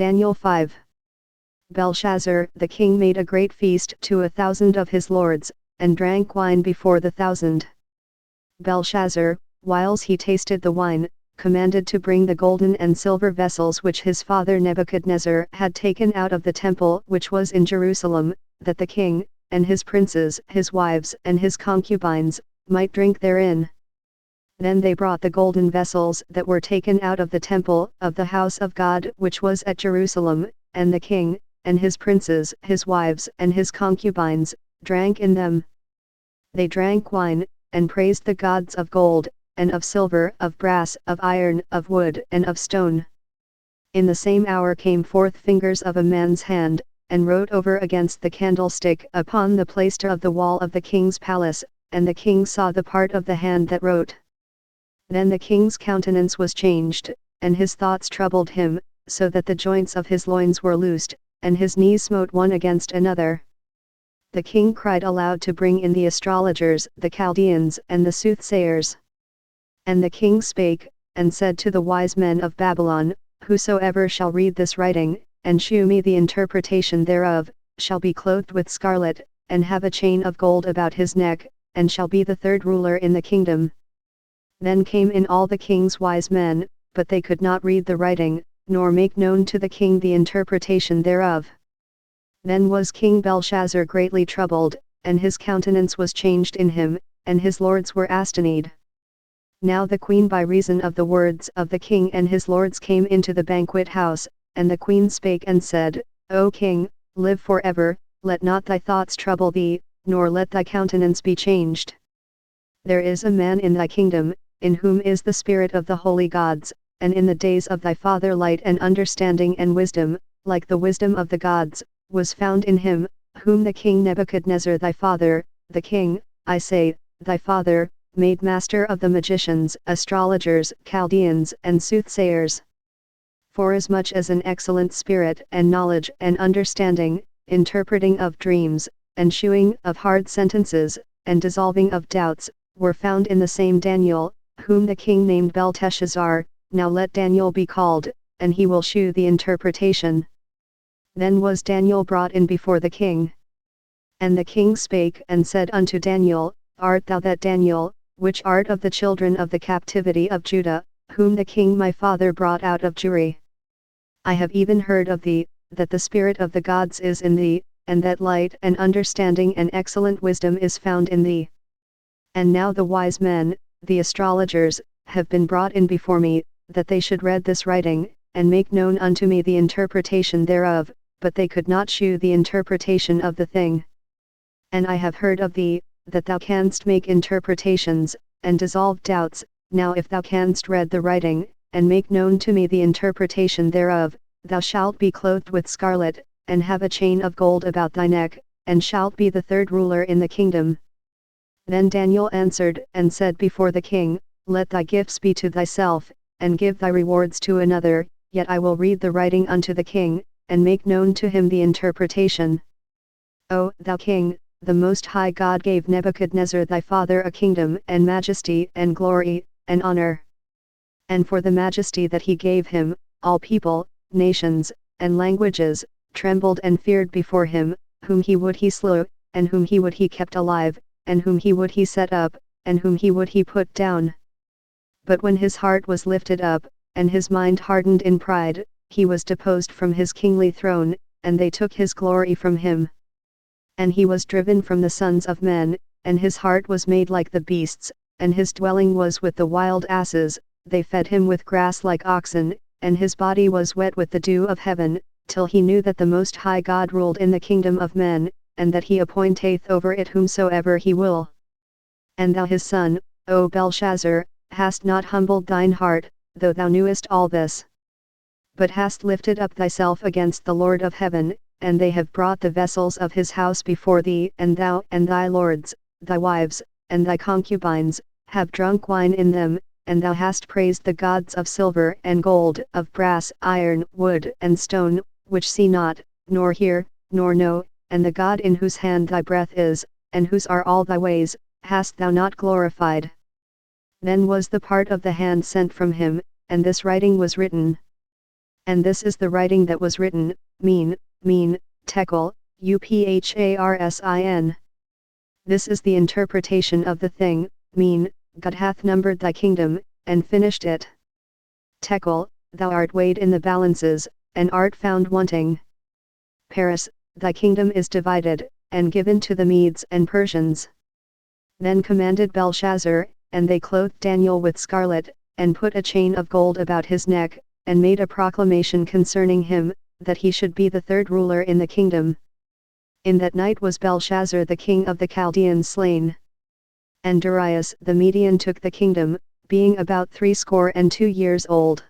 Daniel 5. Belshazzar the king made a great feast to 1,000 of his lords, and drank wine before the 1,000. Belshazzar, whiles he tasted the wine, commanded to bring the golden and silver vessels which his father Nebuchadnezzar had taken out of the temple which was in Jerusalem, that the king, and his princes, his wives, and his concubines, might drink therein. Then they brought the golden vessels that were taken out of the temple of the house of God which was at Jerusalem, and the king, and his princes, his wives, and his concubines, drank in them. They drank wine, and praised the gods of gold, and of silver, of brass, of iron, of wood, and of stone. In the same hour came forth fingers of a man's hand, and wrote over against the candlestick upon the plaister of the wall of the king's palace, and the king saw the part of the hand that wrote. Then the king's countenance was changed, and his thoughts troubled him, so that the joints of his loins were loosed, and his knees smote one against another. The king cried aloud to bring in the astrologers, the Chaldeans, and the soothsayers. And the king spake, and said to the wise men of Babylon, Whosoever shall read this writing, and shew me the interpretation thereof, shall be clothed with scarlet, and have a chain of gold about his neck, and shall be the third ruler in the kingdom. Then came in all the king's wise men, but they could not read the writing, nor make known to the king the interpretation thereof. Then was King Belshazzar greatly troubled, and his countenance was changed in him, and his lords were astonied. Now the queen by reason of the words of the king and his lords came into the banquet house, and the queen spake and said, O king, live for ever, let not thy thoughts trouble thee, nor let thy countenance be changed. There is a man in thy kingdom, in whom is the spirit of the holy gods, and in the days of thy father light and understanding and wisdom, like the wisdom of the gods, was found in him, whom the king Nebuchadnezzar thy father, the king, I say, thy father, made master of the magicians, astrologers, Chaldeans, and soothsayers. Forasmuch as an excellent spirit and knowledge and understanding, interpreting of dreams, and shewing of hard sentences, and dissolving of doubts, were found in the same Daniel, whom the king named Belshazzar. Now let Daniel be called, and he will shew the interpretation. Then was Daniel brought in before the king. And the king spake and said unto Daniel, Art thou that Daniel, which art of the children of the captivity of Judah, whom the king my father brought out of Jewry? I have even heard of thee, that the spirit of the gods is in thee, and that light and understanding and excellent wisdom is found in thee. And now the wise men, the astrologers, have been brought in before me, that they should read this writing, and make known unto me the interpretation thereof, but they could not shew the interpretation of the thing. And I have heard of thee, that thou canst make interpretations, and dissolve doubts. Now if thou canst read the writing, and make known to me the interpretation thereof, thou shalt be clothed with scarlet, and have a chain of gold about thy neck, and shalt be the third ruler in the kingdom. Then Daniel answered and said before the king, Let thy gifts be to thyself, and give thy rewards to another, yet I will read the writing unto the king, and make known to him the interpretation. O thou king, the Most High God gave Nebuchadnezzar thy father a kingdom and majesty and glory, and honor. And for the majesty that he gave him, all people, nations, and languages, trembled and feared before him, whom he would he slew, and whom he would he kept alive, and whom he would he set up, and whom he would he put down. But when his heart was lifted up, and his mind hardened in pride, he was deposed from his kingly throne, and they took his glory from him. And he was driven from the sons of men, and his heart was made like the beasts, and his dwelling was with the wild asses. They fed him with grass like oxen, and his body was wet with the dew of heaven, till he knew that the Most High God ruled in the kingdom of men, and that he appointeth over it whomsoever he will. And thou his son, O Belshazzar, hast not humbled thine heart, though thou knewest all this. But hast lifted up thyself against the Lord of heaven, and they have brought the vessels of his house before thee, and thou and thy lords, thy wives, and thy concubines, have drunk wine in them, and thou hast praised the gods of silver and gold, of brass, iron, wood, and stone, which see not, nor hear, nor know, and the God in whose hand thy breath is, and whose are all thy ways, hast thou not glorified. Then was the part of the hand sent from him, and this writing was written. And this is the writing that was written, Mean, Tekel, Upharsin. This is the interpretation of the thing, Mean, God hath numbered thy kingdom, and finished it. Tekel, thou art weighed in the balances, and art found wanting. Paris, thy kingdom is divided, and given to the Medes and Persians. Then commanded Belshazzar, and they clothed Daniel with scarlet, and put a chain of gold about his neck, and made a proclamation concerning him, that he should be the third ruler in the kingdom. In that night was Belshazzar the king of the Chaldeans slain. And Darius the Median took the kingdom, being about 62 years old.